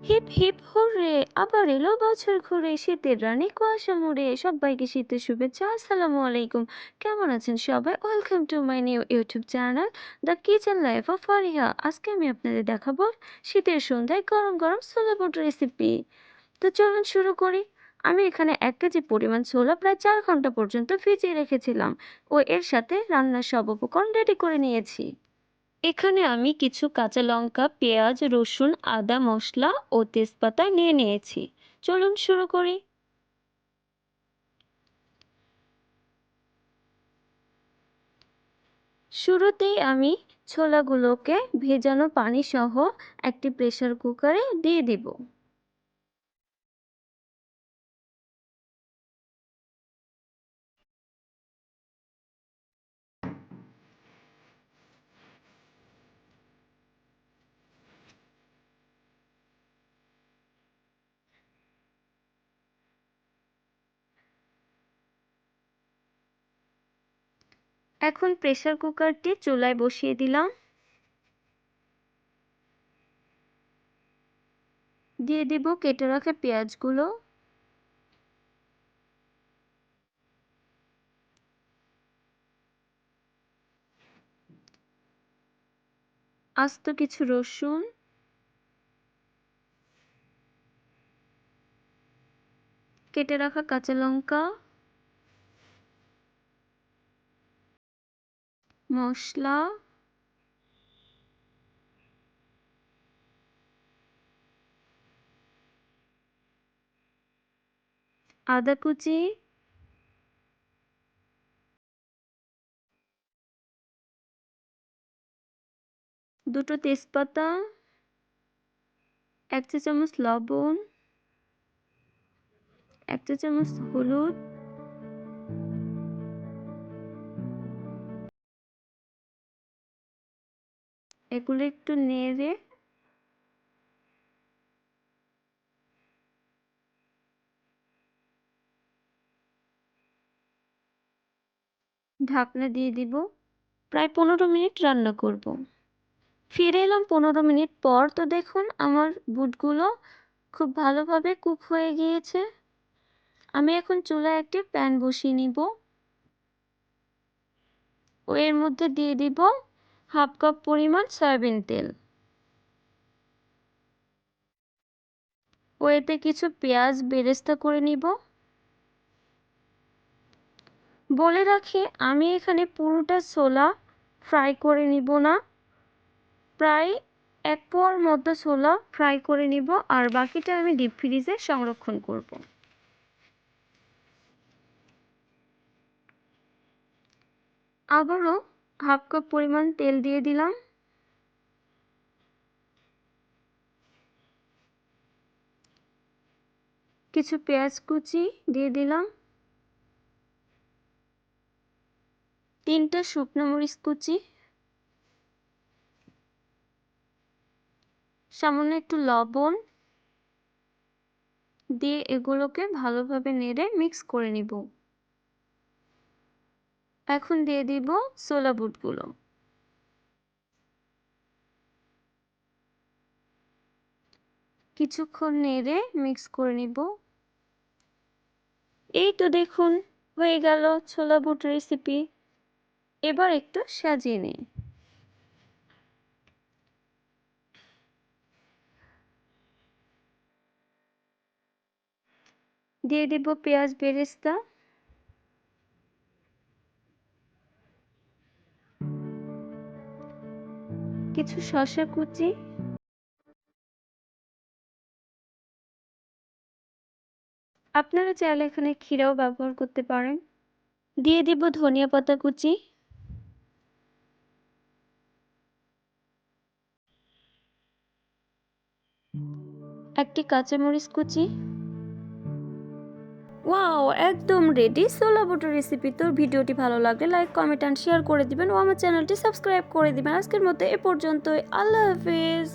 Hip hip hurray! আবার এলো বছর ঘুরে, শীতের রানী কুয়াশা মুড়ে। সবাইকে শীতের শুভেচ্ছা, আসসালামু আলাইকুম। কেমন আছেন সবাই? Welcome to my new YouTube channel the kitchen life of Fariha. আজকে আমি আপনাদের দেখাবো শীতের সন্ধ্যায় গরম গরম ছোলা বুট রেসিপি। তো চলুন শুরু করি। আমি এখানে 1 কেজি পরিমাণ ছোলা প্রায় 4 ঘন্টা পর্যন্ত ভিজিয়ে রেখেছিলাম ও এর সাথে রান্নার সব উপকরণ রেডি করে নিয়েছি। এখানে আমি কিছু কাঁচা লঙ্কা, পেঁয়াজ, রসুন, আদা, মশলা ও তেজপাতা নিয়ে নিয়েছি। চলুন শুরু করি। শুরুতেই আমি ছোলাগুলোকে ভেজানো পানি সহ একটি প্রেসার কুকারে দিয়ে দিব। এখন প্রেসার কুকারটি চুলায় বসিয়ে দিলাম। দিয়ে দিব কেটে রাখা পেঁয়াজগুলো, আস্ত কিছু রসুন, কেটে রাখা কাঁচা লঙ্কা, মশলা, আদা কুচি, দুটো তেজপাতা, 1 চা চামচ লবণ, 1 চা চামচ হলুদ, এগুলো একটু নেড়ে ঢাকনা দিয়ে দিব। প্রায় 15 মিনিট রান্না করব। ফিরে এলাম 15 মিনিট পর। তো দেখুন আমার বুটগুলো খুব ভালোভাবে কুক হয়ে গিয়েছে। আমি এখন চুলায় একটি প্যান বসিয়ে নিব ও এর মধ্যে দিয়ে দিব 1/2 কাপ পরিমাণ সয়াবিন তেল ও এতে কিছু পেঁয়াজ বেরেস্তা করে নিব। বলে রাখি আমি এখানে পুরোটা ছোলা ফ্রাই করে নিব না, প্রায় 1 পোয়ার মতো ছোলা ফ্রাই করে নিব আর বাকিটা আমি ডিপ ফ্রিজে সংরক্ষণ করব। আবারও 1/2 কাপ পরিমাণ তেল দিয়ে দিলাম। কিছু পেঁয়াজ কুচি দিয়ে দিলাম, 3টা শুকনো মরিচ কুচি, সামান্য একটু লবণ দিয়ে এগুলোকে ভালোভাবে নেড়ে মিক্স করে নিব। এখন দিয়ে দিব ছোলা বুটগুলো, কিছুক্ষণ নেড়ে মিক্স করে নিব। এই তো দেখুন হয়ে গেল ছোলা বুট রেসিপি। এবার একটু সাজিয়ে নিই। দিয়ে দিব পেঁয়াজ বেরেস্তা, কিছু শসা কুচি, আপনারা চাইলে এখানে ক্ষীরাও ব্যবহার করতে পারেন। দিয়ে দিব ধনিয়া পাতা কুচি, একটি কাঁচামরিচ কুচি। ওয়াও, একদম রেডি ছোলা বুটের রেসিপি। তোর ভিডিওটি ভালো লাগলে লাইক, কমেন্ট অ্যান্ড শেয়ার করে দিবেন ও আমার চ্যানেলটি সাবস্ক্রাইব করে দিবেন। আজকের মতো এ পর্যন্তই। আল্লাহ হাফেজ।